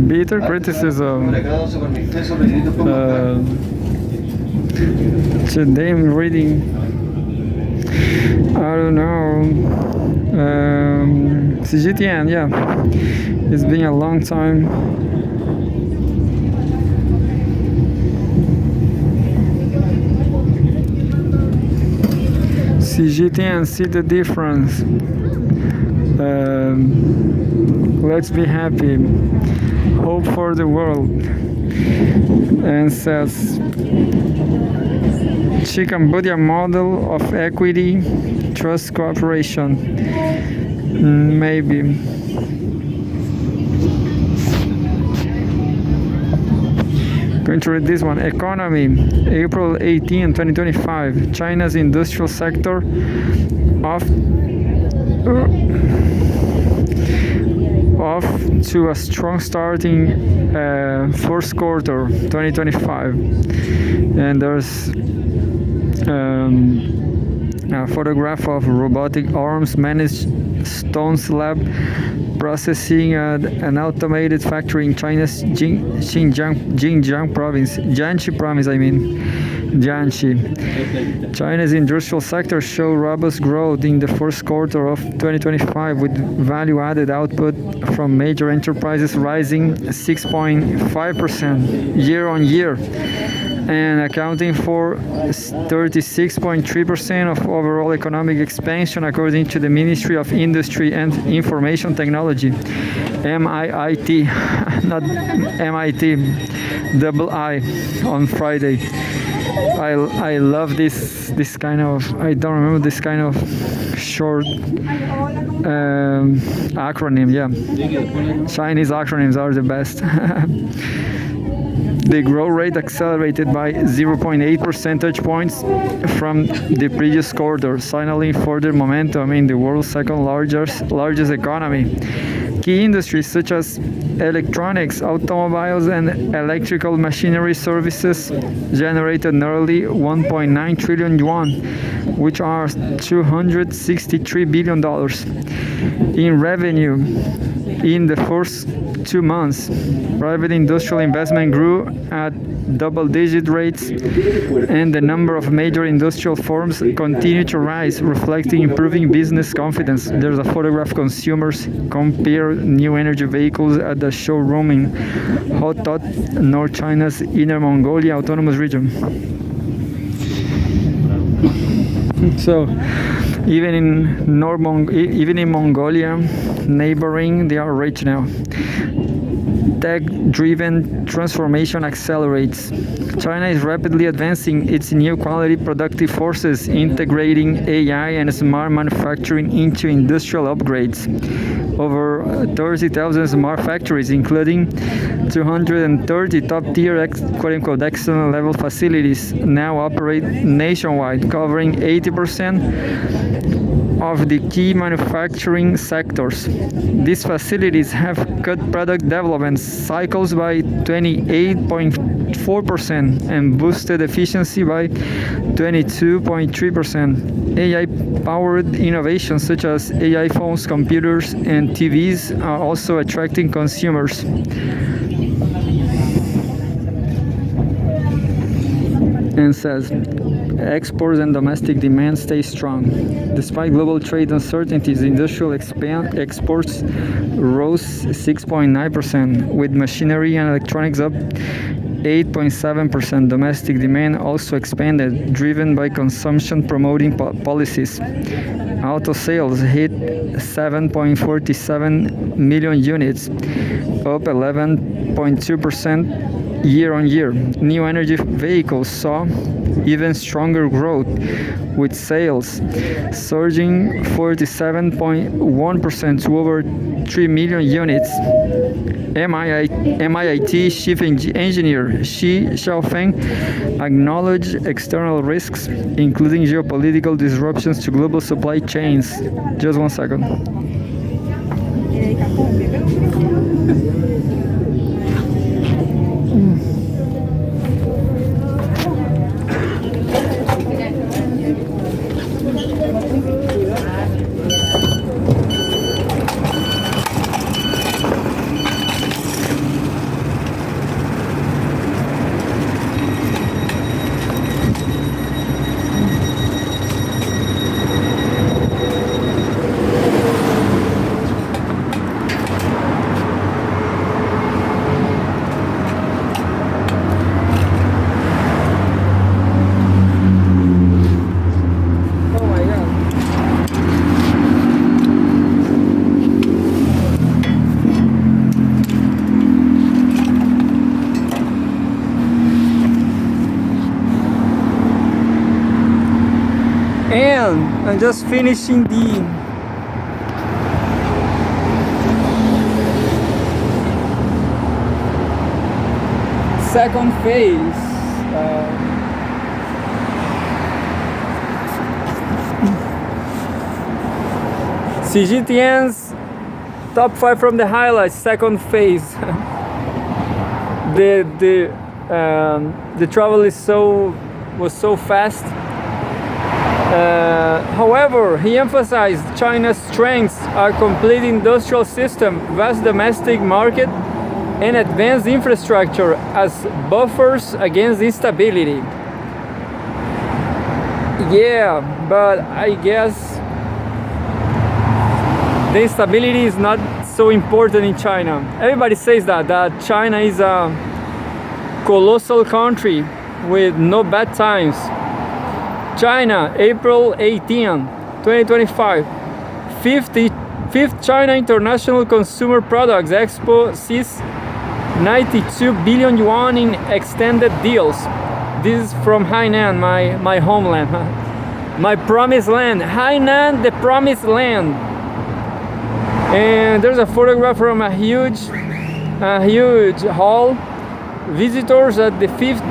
Bitter criticism. Today I'm reading, I don't know, Cgtn, yeah. It's been a long time. Cgtn, see the difference. Let's be happy. Hope for the world. And says Cambodia model of equity, trust, cooperation. Maybe. Going to read this one. Economy, April 18, 2025. China's industrial sector off to a strong start in first quarter 2025, and there's a photograph of robotic arms managed stone slab processing at an automated factory in China's Xinjiang province, Jiangxi province, Jiangxi. China's industrial sector showed robust growth in the first quarter of 2025, with value-added output from major enterprises rising 6.5% year-on-year and accounting for 36.3% of overall economic expansion, according to the Ministry of Industry and Information Technology, MIIT, not MIT, double I, on Friday. I love this kind of, I don't remember this kind of short acronym. Yeah, Chinese acronyms are the best. The growth rate accelerated by 0.8 percentage points from the previous quarter, signaling further momentum in the world's second largest economy. Key industries such as electronics, automobiles, and electrical machinery services generated nearly 1.9 trillion yuan, which are $263 billion in revenue. In the first 2 months, private industrial investment grew at double-digit rates, and the number of major industrial firms continued to rise, reflecting improving business confidence. There's a photograph. Consumers compare new energy vehicles at the showroom in Hotot, North China's Inner Mongolia Autonomous Region. So, even in Mongolia, neighboring, they are rich now. Tech-driven transformation accelerates. China is rapidly advancing its new quality productive forces, integrating AI and smart manufacturing into industrial upgrades. Over 30,000 smart factories, including 230 top-tier quote-unquote excellent level facilities, now operate nationwide, covering 80% of the key manufacturing sectors. These facilities have cut product development cycles by 28.4% and boosted efficiency by 22.3%. AI-powered innovations such as AI phones, computers, and TVs are also attracting consumers. And says, exports and domestic demand stay strong. Despite global trade uncertainties, industrial exports rose 6.9%, with machinery and electronics up 8.7%. Domestic demand also expanded, driven by consumption-promoting policies. Auto sales hit 7.47 million units, up 11.2% year-on-year. New energy vehicles saw even stronger growth, with sales surging 47.1% to over 3 million units. MIIT chief engineer Shi Xiaofeng acknowledged external risks, including geopolitical disruptions to global supply chains. Just 1 second. just finishing the second phase. Cgtn'S top 5 from the highlights, second phase. The travel was so fast. However, he emphasized China's strengths are complete industrial system, vast domestic market, and advanced infrastructure as buffers against instability. Yeah, but I guess the instability is not so important in China. Everybody says that China is a colossal country with no bad times. China, April 18, 2025. 5th China International Consumer Products Expo sees 92 billion yuan in extended deals. This is from Hainan, my homeland, my promised land. Hainan, the promised land. And there's a photograph from a huge hall. Visitors at the 5th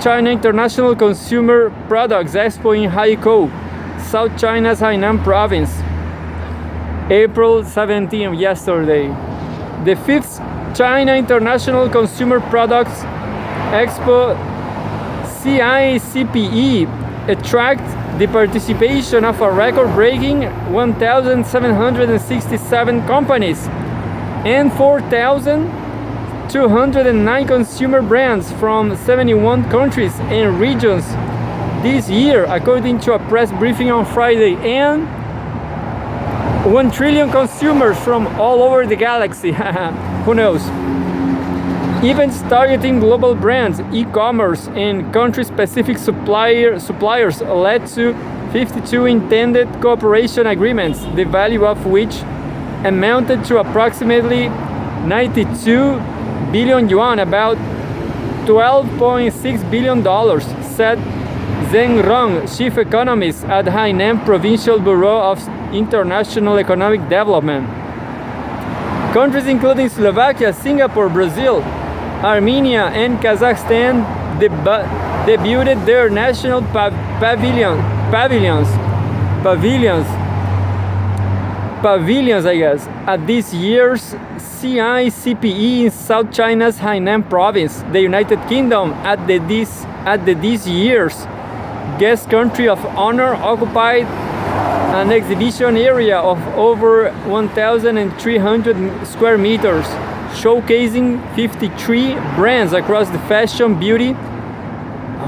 China International Consumer Products Expo in Haikou, South China's Hainan province. April 17, yesterday. The 5th China International Consumer Products Expo CICPE attract the participation of a record-breaking 1,767 companies and 4,209 consumer brands from 71 countries and regions this year, according to a press briefing on Friday, and 1 trillion consumers from all over the galaxy. Who knows? Events targeting global brands, e-commerce, and country-specific suppliers led to 52 intended cooperation agreements, the value of which amounted to approximately 92 billion yuan, about $12.6 billion, said Zheng Rong, chief economist at Hainan Provincial Bureau of International Economic Development. Countries including Slovakia, Singapore, Brazil, Armenia, and Kazakhstan debuted their national pavilions, I guess, at this year's CICPE in South China's Hainan province. The United Kingdom, at this year's guest country of honor, occupied an exhibition area of over 1,300 square meters, showcasing 53 brands across the fashion, beauty,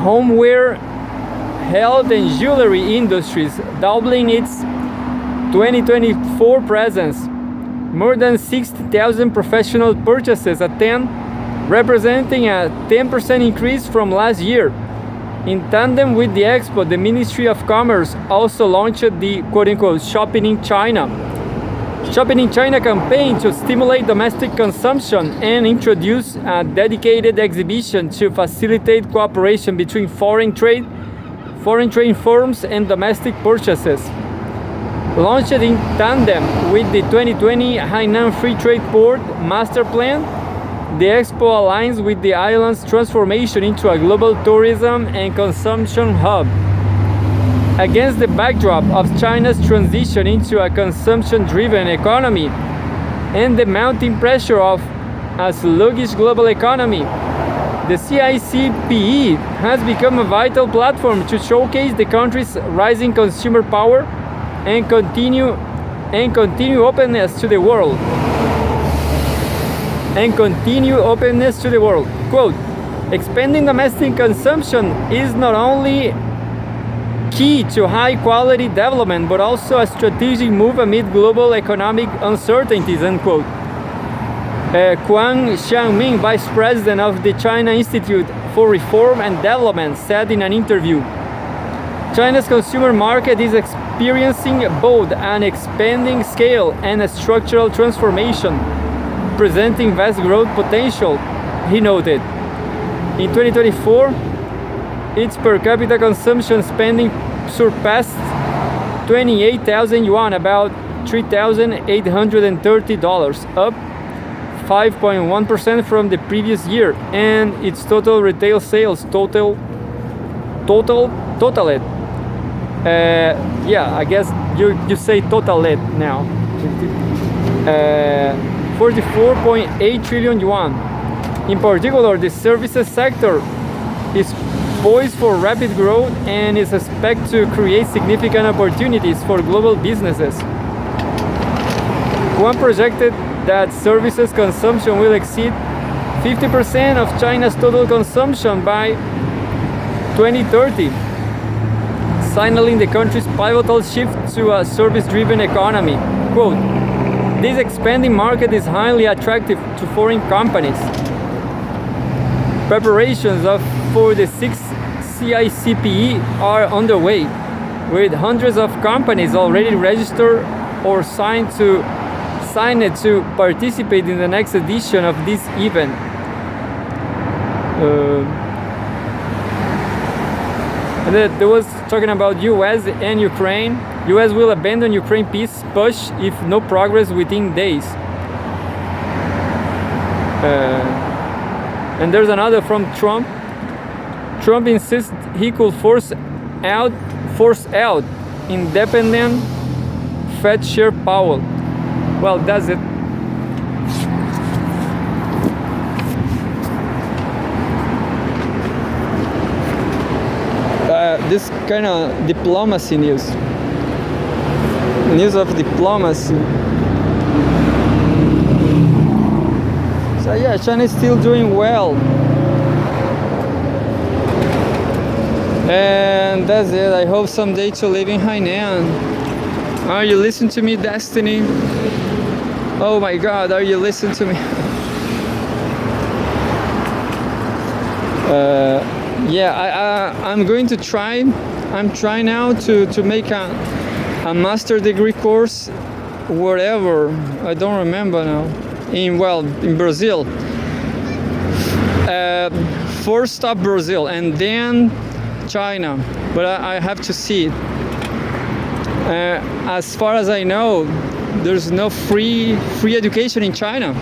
homeware, health, and jewelry industries, doubling its 2024 presence. More than 60,000 professional purchases attend, representing a 10% increase from last year. In tandem with the expo, the Ministry of Commerce also launched the quote-unquote Shopping in China campaign to stimulate domestic consumption and introduce a dedicated exhibition to facilitate cooperation between foreign trade firms and domestic purchases. Launched in tandem with the 2020 Hainan Free Trade Port Master Plan, the expo aligns with the island's transformation into a global tourism and consumption hub. Against the backdrop of China's transition into a consumption-driven economy and the mounting pressure of a sluggish global economy, the CICPE has become a vital platform to showcase the country's rising consumer power and continue openness to the world. Quote, expanding domestic consumption is not only key to high-quality development, but also a strategic move amid global economic uncertainties, unquote. Guang Xiangming, vice president of the China Institute for Reform and Development, said in an interview, China's consumer market is experiencing both an expanding scale and a structural transformation, presenting vast growth potential, he noted. In 2024, its per capita consumption spending surpassed 28,000 yuan, about $3,830, up 5.1% from the previous year, and its total retail sales totaled. Yeah, I guess you say totaled now. 44.8 trillion yuan. In particular, the services sector is poised for rapid growth and is expected to create significant opportunities for global businesses. One projected that services consumption will exceed 50% of China's total consumption by 2030, signaling the country's pivotal shift to a service-driven economy. Quote, "This expanding market is highly attractive to foreign companies. Preparations for the 6th CICPE are underway, with hundreds of companies already registered or signed to participate in the next edition of this event." And there was talking about U.S. and Ukraine. U.S. will abandon Ukraine peace push if no progress within days. And there's another from Trump. Trump insists he could force out independent Fed Chair Powell. Well, that's it. This kind of diplomacy news of diplomacy. So yeah, China is still doing well, and that's it. I hope someday to live in Hainan. Are you listening to me, Destiny? Oh my God, are you listening to me? Yeah, I'm going to try. I'm trying now to make a master degree course, wherever, I don't remember now. In Brazil. First stop Brazil and then China, but I have to see it. As far as I know, there's no free education in China.